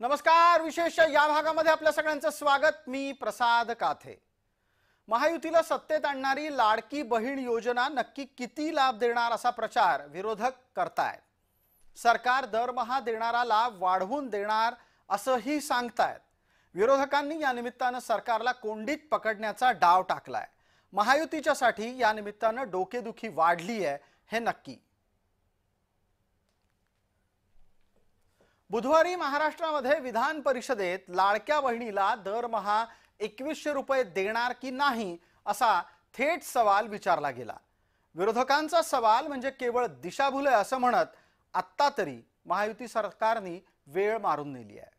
नमस्कार. विशेष या भागामध्ये आपल्या सगळ्यांचं स्वागत. मी प्रसाद काथे. महायुतीला सत्तेत आणणारी लाडकी बहीण योजना नक्की किती लाभ देणार असा प्रचार विरोधक करतायत. सरकार दरमहा देणारा लाभ वाढवून देणार असंही सांगतायत. विरोधकांनी या निमित्तानं सरकारला कोंडीत पकडण्याचा डाव टाकलाय. महायुतीच्यासाठी या निमित्तानं डोकेदुखी वाढली आहे हे नक्की. बुधवारी महाराष्ट्रामध्ये विधान परिषदेत लाडक्या बहिणीला दरमहा 2100 रुपये देणार की नाही असा थेट सवाल विचारला गेला. विरोधकांचा सवाल म्हणजे केवळ दिशाभूल आहे असं म्हणत आत्ता तरी महायुती सरकारने वेळ मारून नेली आहे.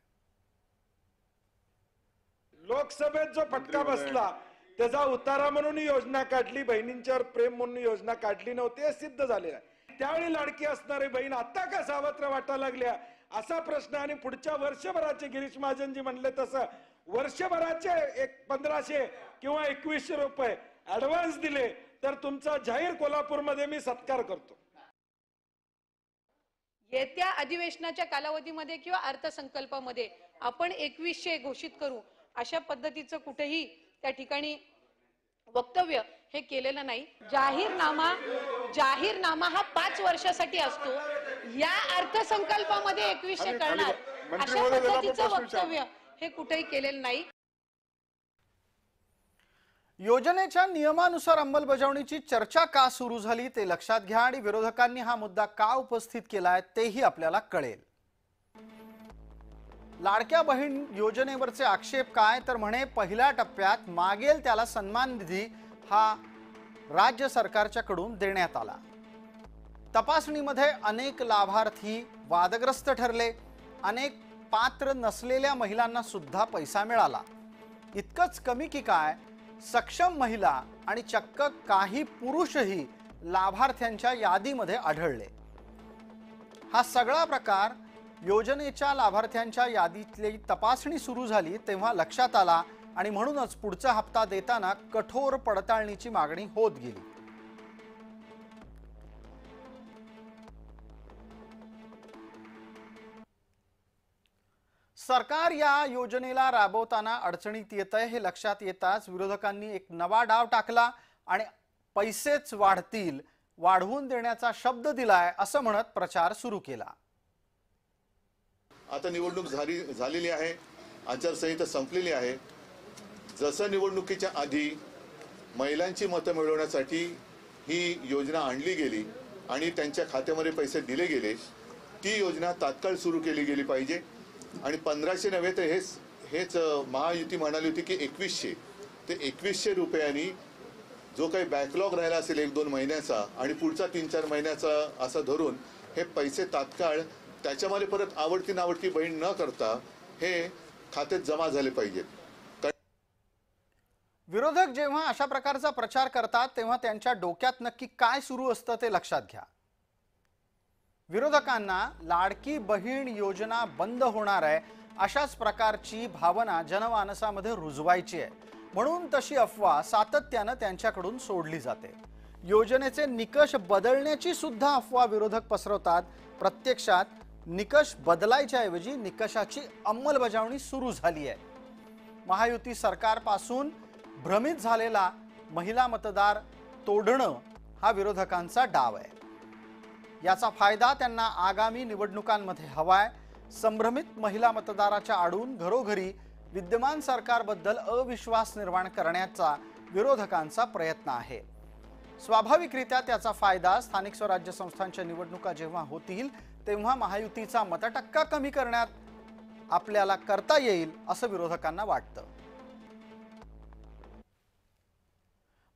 लोकसभेत जो फटका बसला त्याचा उतारा म्हणून योजना काढली, बहिणींच्यावर प्रेम म्हणून योजना काढली नव्हती हे सिद्ध झालेलं आहे. त्यावेळी लाडकी असणारी बहीण आता का सावत्र वाटायला लागल्या असा प्रश्न. आणि पुढच्या वर्षभराचे गिरीश महाजनजी म्हणले तसं वर्षभराचे 1500 किंवा 2100 रुपये ऍडव्हान्स दिले तर तुमचा जाहीर कोल्हापूरमध्ये मी सत्कार करतो. येत्या अधिवेशनाच्या कालावधीमध्ये किंवा अर्थसंकल्पामध्ये आपण 2100 घोषित करू अशा पद्धतीचं कुठेही त्या ठिकाणी वक्तव्य हे केलेलं नाही. जाहीरनामा हा 5 वर्षासाठी असतो. या अर्थसंकल्पामध्ये 2100 करणार अशा पद्धतीचं वक्तव्य हे कुठेही केलेलं नाही. योजनेच्या नियमानुसार अंमलबजावणीची चर्चा का सुरू झाली ते लक्षात घ्या आणि विरोधकांनी हा मुद्दा का उपस्थित केलाय तेही आपल्याला कळेल. लाडक्या बहीण योजनेवरचे आक्षेप काय तर म्हणे पहिल्या टप्प्यात मागेल त्याला सन्मान निधी हा राज्य सरकारच्याकडून देण्यात आला. तपासणीमध्ये अनेक लाभार्थी वादग्रस्त ठरले. अनेक पात्र नसलेल्या महिलांना सुद्धा पैसा मिळाला. इतकंच कमी की काय सक्षम महिला आणि चक्क काही पुरुषही लाभार्थ्यांच्या यादीमध्ये आढळले. हा सगळा प्रकार योजनेच्या लाभार्थ्यांच्या यादीतली तपासणी सुरू झाली तेव्हा लक्षात आला आणि म्हणूनच पुढचा हप्ता देताना कठोर पडताळणीची मागणी होत गेली. सरकार या योजनेला राबवताना अडचणीत येत आहे हे लक्षात येताच विरोधकांनी एक नवा डाव टाकला आणि पैसेच वाढतील, वाढवून देण्याचा शब्द दिलाय असं म्हणत प्रचार सुरू केला. आता निवडणूक झालेली आहे, आचारसंहिता संपलेली आहे. जसं निवडणुकीच्या आधी महिलांची मतं मिळवण्यासाठी ही योजना आणली गेली आणि त्यांच्या खात्यामध्ये पैसे दिले गेले, ती योजना तात्काळ सुरू केली गेली पाहिजे. आणि 1500 नव्हे तर हेच महायुती म्हणाली होती की 2100 ते 2100 रुपयांनी जो काही बॅकलॉग राहिला असेल 1-2 महिन्याचा आणि पुढचा 3-4 महिन्याचा असं धरून हे पैसे तात्काळ त्याच्यामध्ये परत आवडती नावडती बहीण न करता हे खात्यात जमा झाले पाहिजेत. विरोधक जेव्हा अशा प्रकारचा प्रचार करतात तेव्हा त्यांच्या डोक्यात नक्की काय सुरू असतं ते लक्षात घ्या. विरोधकांना लाडकी बहीण योजना बंद होणार आहे अशाच प्रकारची भावना जनमानसामध्ये रुजवायची आहे म्हणून तशी अफवा सातत्यानं त्यांच्याकडून सोडली जाते. योजनेचे निकष बदलण्याची सुद्धा अफवा विरोधक पसरवतात. प्रत्यक्षात निकष बदलायच्या ऐवजी निकषाची अंमलबजावणी सुरू झाली आहे. महायुती सरकारपासून भ्रमित झालेला महिला मतदार तोडणं हा विरोधकांचा डाव आहे. याचा फायदा त्यांना आगामी निवडणुकांमध्ये हवाय. संभ्रमित महिला मतदाराच्या आडून घरोघरी विद्यमान सरकारबद्दल अविश्वास निर्माण करण्याचा विरोधकांचा प्रयत्न आहे. स्वाभाविकरित्या त्याचा फायदा स्थानिक स्वराज्य संस्थांच्या निवडणुका जेव्हा होतील तेव्हा महायुतीचा मतटक्का कमी करण्यात आपल्याला करता येईल असं विरोधकांना वाटतं.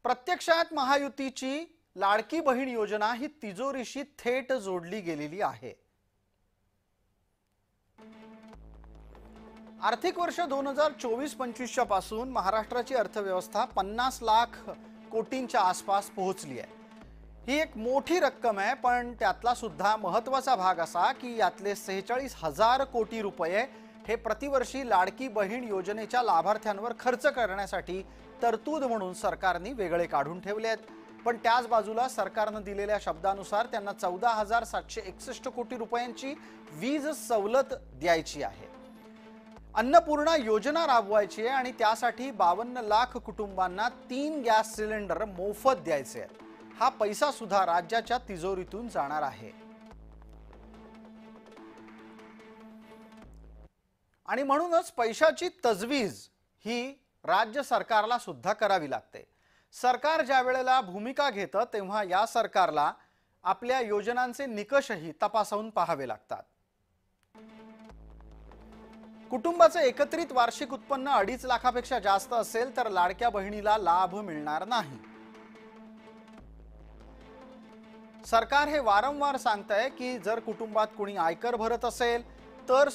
प्रत्यक्षात महायुतीची लाडकी बहीण योजना ही तिजोरीशी थेट जोडली गेलेली आहे. आर्थिक वर्ष 2024-25 पासून महाराष्ट्राची अर्थव्यवस्था 50 लाख कोटींच्या आसपास पोहोचली आहे. ही एक मोठी रक्कम आहे पण त्यातला सुद्धा महत्त्वाचा भाग असा की यातले 46,000 कोटी रुपये हे प्रतिवर्षी लाडकी बहीण योजनेच्या लाभार्थ्यांवर खर्च करण्यासाठी तरतूद म्हणून सरकारने वेगळे काढून ठेवले आहेत. पण त्याच बाजूला सरकारने दिलेल्या शब्दानुसार त्यांना 14,761 कोटी रुपयांची वीज सवलत द्यायची आहे. अन्नपूर्णा योजना राबवायची आहे आणि त्यासाठी 52 लाख कुटुंबांना 3 गॅस सिलेंडर मोफत द्यायचे आहेत. हा पैसा सुद्धा राज्याच्या तिजोरीतून जाणार आहे. आणि म्हणूनच पैशाची तजवीज ही राज्य सरकारला सुद्धा करावी लागते. सरकार ज्या वेळेला भूमिका घेतं तेव्हा या सरकारला आपल्या योजनांचे निकषही तपासून पाहावे लागतात. कुटुंबाचे एकत्रित वार्षिक उत्पन्न 2.5 लाखापेक्षा जास्त असेल तर लाडक्या बहिणीला लाभ मिळणार नाही. सरकार हे वारंवार सांगतंय की जर कुटुंबात कोणी आयकर भरत असेल तर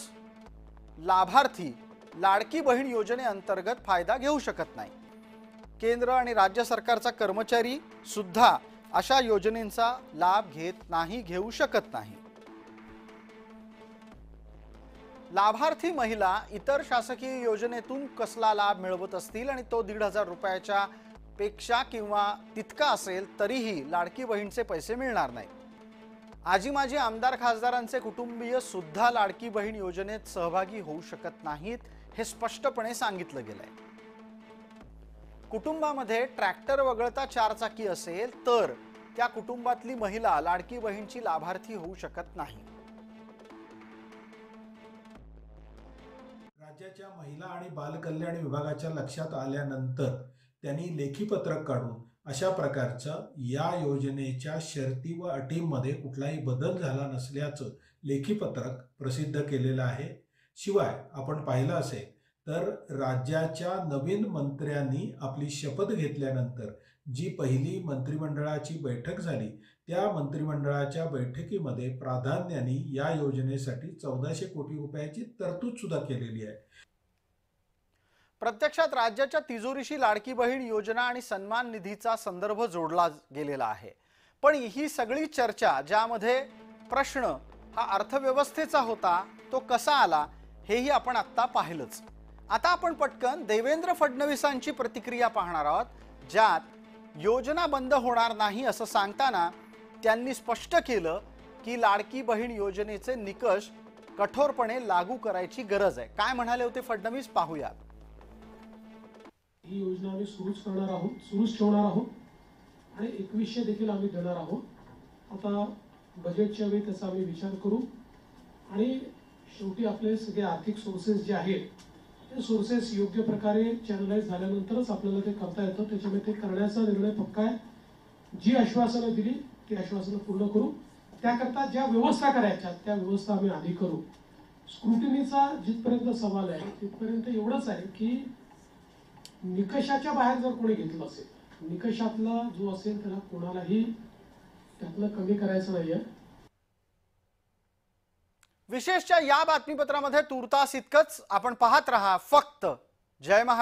लाभार्थी लाडकी बहीण योजनेअंतर्गत फायदा घेऊ शकत नाही. केंद्र आणि राज्य सरकारचा कर्मचारी सुद्धा अशा योजनेचा लाभ घेऊ शकत नाही. लाभार्थी महिला इतर शासकीय योजनेतून कसला लाभ मिळवत असतील आणि तो 1,500 रुपयाच्या पेक्षा किंवा तितका असेल तरीही लाडकी बहीणचे पैसे मिळणार नाहीत. आजी माजी आमदार खासदारांचे कुटुंबीय सुद्धा लाडकी बहीण योजनेत सहभागी होऊ शकत नाहीत हे स्पष्टपणे सांगितलं गेलंय. कुटुंबामध्ये ट्रॅक्टर वगळता 4 चाकी असेल तर त्या कुटुंबातली महिला लाडकी बहीणची लाभार्थी होऊ शकत नाही. राज्याच्या महिला आणि बालकल्याण विभागाच्या लक्षात आल्यानंतर त्यांनी लेखी पत्रक काढून अशा प्रकारच्या या योजनेच्या शर्ती व अटींमध्ये कुठलाही बदल झाला नसल्याचं लेखी पत्रक प्रसिद्ध केलेलं आहे. शिवाय आपण पाहिलं असेल तर राज्याच्या नवीन मंत्र्यांनी आपली शपथ घेतल्यानंतर जी पहिली मंत्रिमंडळाची बैठक झाली त्या मंत्रिमंडळाच्या बैठकीमध्ये प्राधान्याने या योजनेसाठी 1400 कोटी रुपयाची तरतूद सुद्धा केलेली आहे. प्रत्यक्षात राज्याच्या तिजोरीशी लाडकी बहीण योजना आणि सन्मान निधीचा संदर्भ जोडला गेलेला आहे. पण ही सगळी चर्चा ज्यामध्ये प्रश्न हा अर्थव्यवस्थेचा होता तो कसा आला हेही आपण आत्ता पाहिलंच. आता आपण पटकन देवेंद्र फडणवीसांची प्रतिक्रिया पाहणार आहोत, ज्यात योजना बंद होणार नाही असं सांगताना त्यांनी स्पष्ट केलं की लाडकी बहीण योजनेचे निकष कठोरपणे लागू करायची गरज आहे. काय म्हणाले होते फडणवीस पाहूयात. ही योजना आम्ही सुरूच ठेवणार आहोत आणि 2100 देखील आम्ही देणार आहोत. आता बजेटच्या वेळी त्याचा आम्ही विचार करू आणि शेवटी आपले सगळे आर्थिक सोर्सेस जे आहेत ते सोर्सेस योग्य प्रकारे चॅनलाइज झाल्यानंतरच आपल्याला ते करता येतं. त्याच्यामुळे ते करण्याचा निर्णय पक्का आहे. जी आश्वासनं दिली ती आश्वासनं पूर्ण करू. त्याकरता ज्या व्यवस्था करायच्या त्या व्यवस्था आम्ही आधी करू. स्क्रुटिनीचा जिथपर्यंत सवाल आहे तिथपर्यंत एवढंच आहे की निकषाच्या बाहेर जर कोणी घेतलं असेल, निकषातला जो असेल त्याला कोणालाही त्यातलं कमी करायचं नाहीये. विशेषच्या या बातमीपत्रामध्ये तुर्तास इतकंच. आपण पाहत रहा फक्त जय महाराष्ट्र.